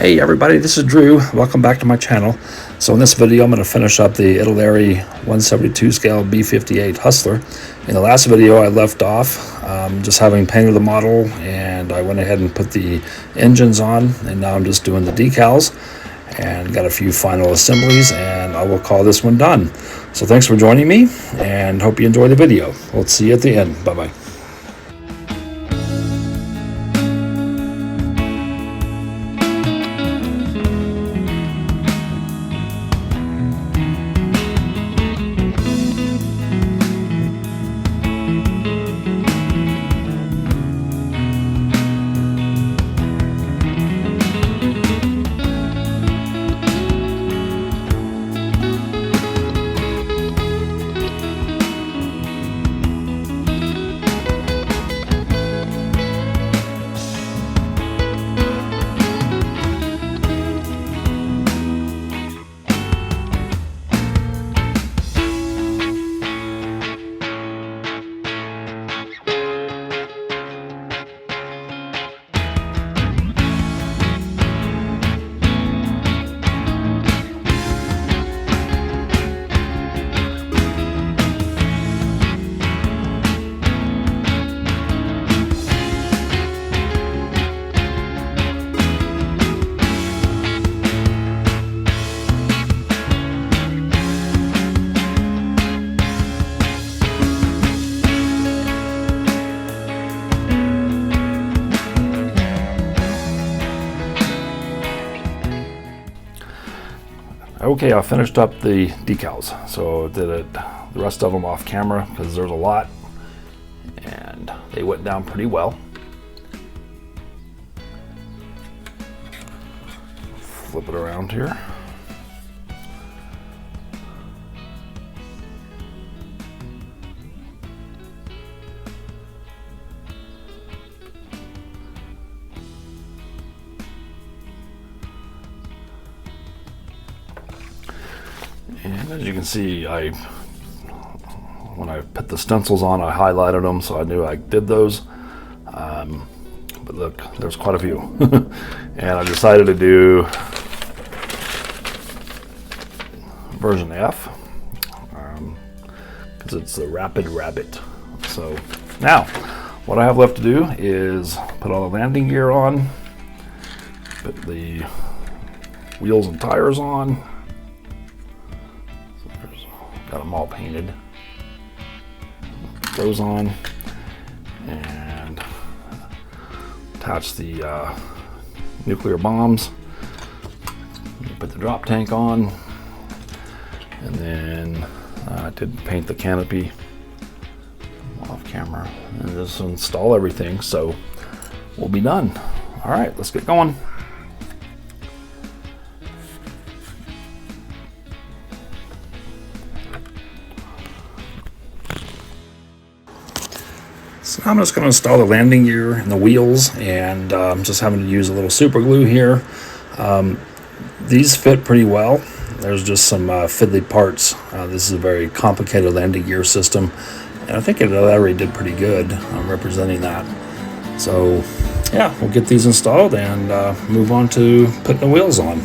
Hey everybody, this is Drew. Welcome back to my channel. So in this video I'm going to finish up the Italeri 172 scale B-58 Hustler. In the last video I left off just having painted the model, and I went ahead and put the engines on, and now I'm just doing the decals and got a few final assemblies, and I will call this one done. So thanks for joining me and hope you enjoy the video. We'll see you at the end. Bye bye. Okay, I finished up the decals, so did it the rest of them off camera because there's a lot, and they went down pretty well. Flip it around here. And as you can see, when I put the stencils on, I highlighted them so I knew I did those. But look, there's quite a few. And I decided to do version F because it's the Rapid Rabbit. So now, what I have left to do is put all the landing gear on, put the wheels and tires on. Got them all painted. Put those on and attach the nuclear bombs. Put the drop tank on, and then I did paint the canopy off camera and just install everything. So we'll be done. All right, let's get going. So now I'm just going to install the landing gear and the wheels, and I'm just having to use a little super glue here. These fit pretty well. There's just some fiddly parts. This is a very complicated landing gear system, and I think Italeri did pretty good representing that. So yeah, we'll get these installed and move on to putting the wheels on.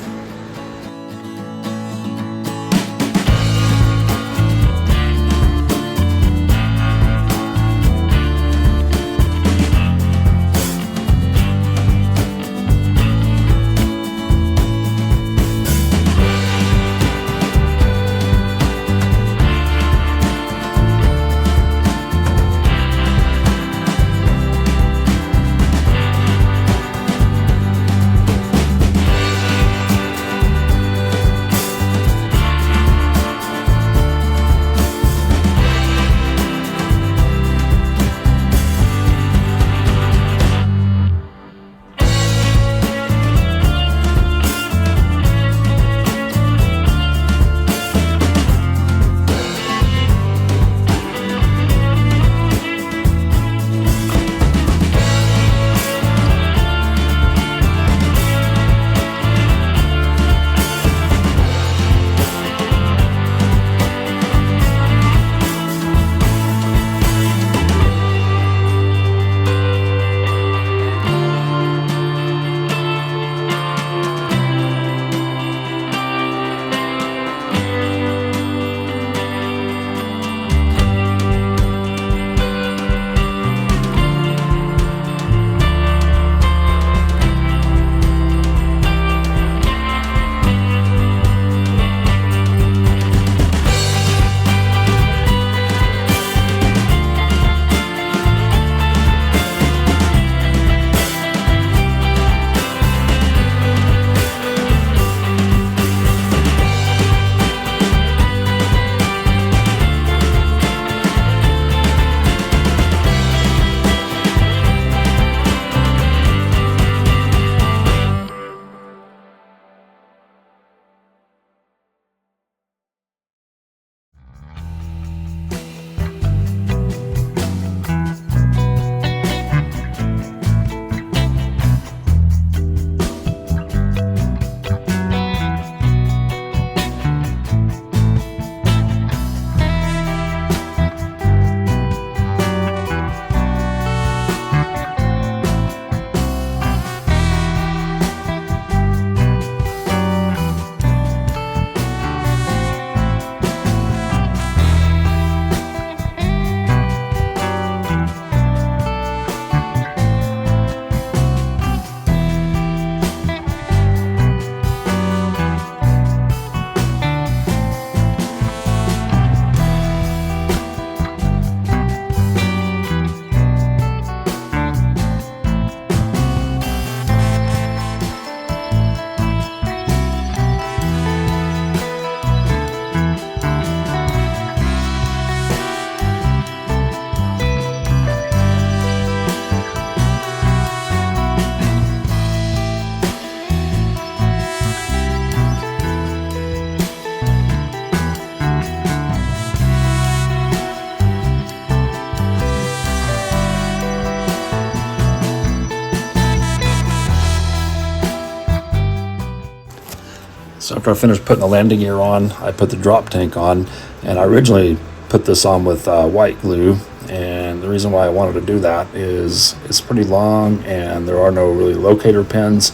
after I finished putting the landing gear on, I put the drop tank on, and I originally put this on with white glue. And the reason why I wanted to do that is it's pretty long and there are no really locator pins,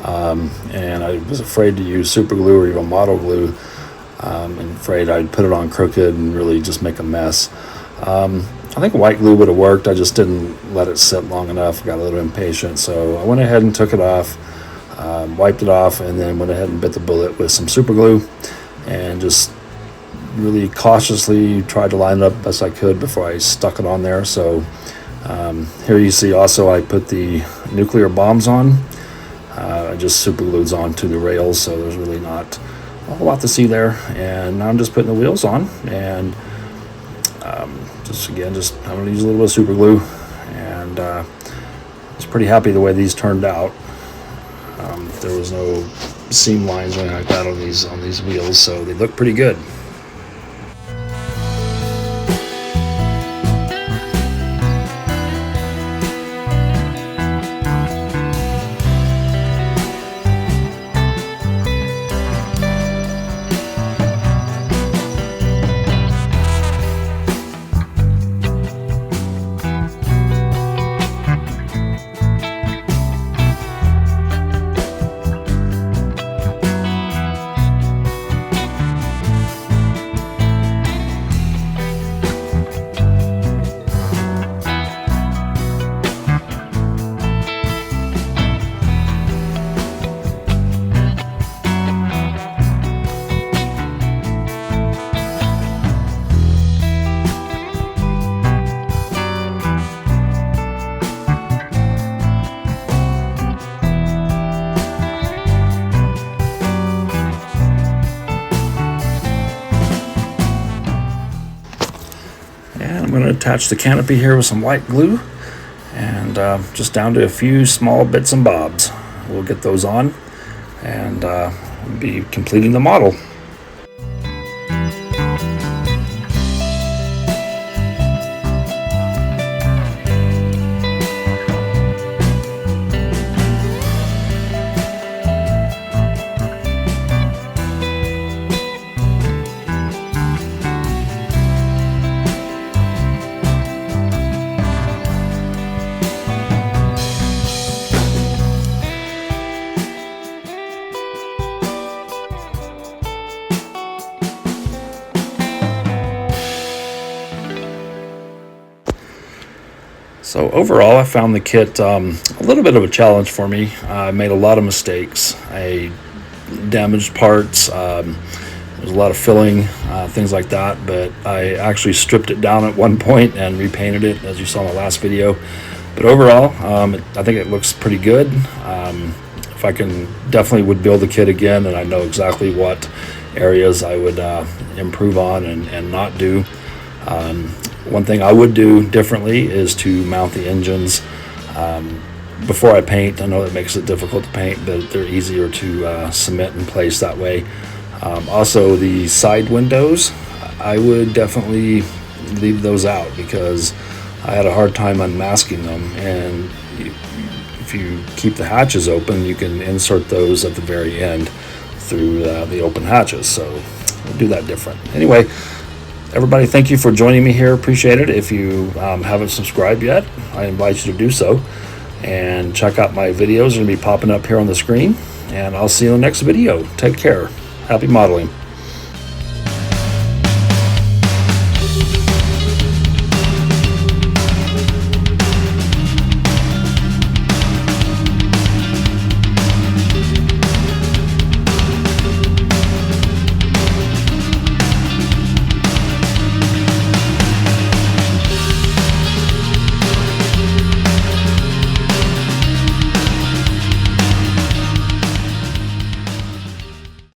and I was afraid to use super glue or even model glue, and afraid I'd put it on crooked and really just make a mess. I think white glue would have worked. I just didn't let it sit long enough. Got a little impatient, so I went ahead and took it off, wiped it off, and then went ahead and bit the bullet with some super glue and just really cautiously tried to line it up best I could before I stuck it on there. So here you see also I put the nuclear bombs on. I just super glued onto the rails, so there's really not a whole lot to see there. And now I'm just putting the wheels on, and just I'm going to use a little bit of super glue, and I was pretty happy the way these turned out. There was no seam lines or anything like that on these wheels, so they look pretty good. And I'm going to attach the canopy here with some white glue, and just down to a few small bits and bobs. We'll get those on, and we'll be completing the model. So overall, I found the kit a little bit of a challenge for me. I made a lot of mistakes. I damaged parts. There's a lot of filling, things like that. But I actually stripped it down at one point and repainted it, as you saw in the last video. But overall, I think it looks pretty good. If I can, definitely would build the kit again, and I know exactly what areas I would improve on and not do. One thing I would do differently is to mount the engines before I paint. I know that makes it difficult to paint, but they're easier to cement in place that way. Also, the side windows, I would definitely leave those out because I had a hard time unmasking them, and if you keep the hatches open, you can insert those at the very end through the open hatches. So we'll do that different. Anyway, everybody, thank you for joining me here. Appreciate it. If you haven't subscribed yet, I invite you to do so. And check out my videos. They're going to be popping up here on the screen. And I'll see you in the next video. Take care. Happy modeling.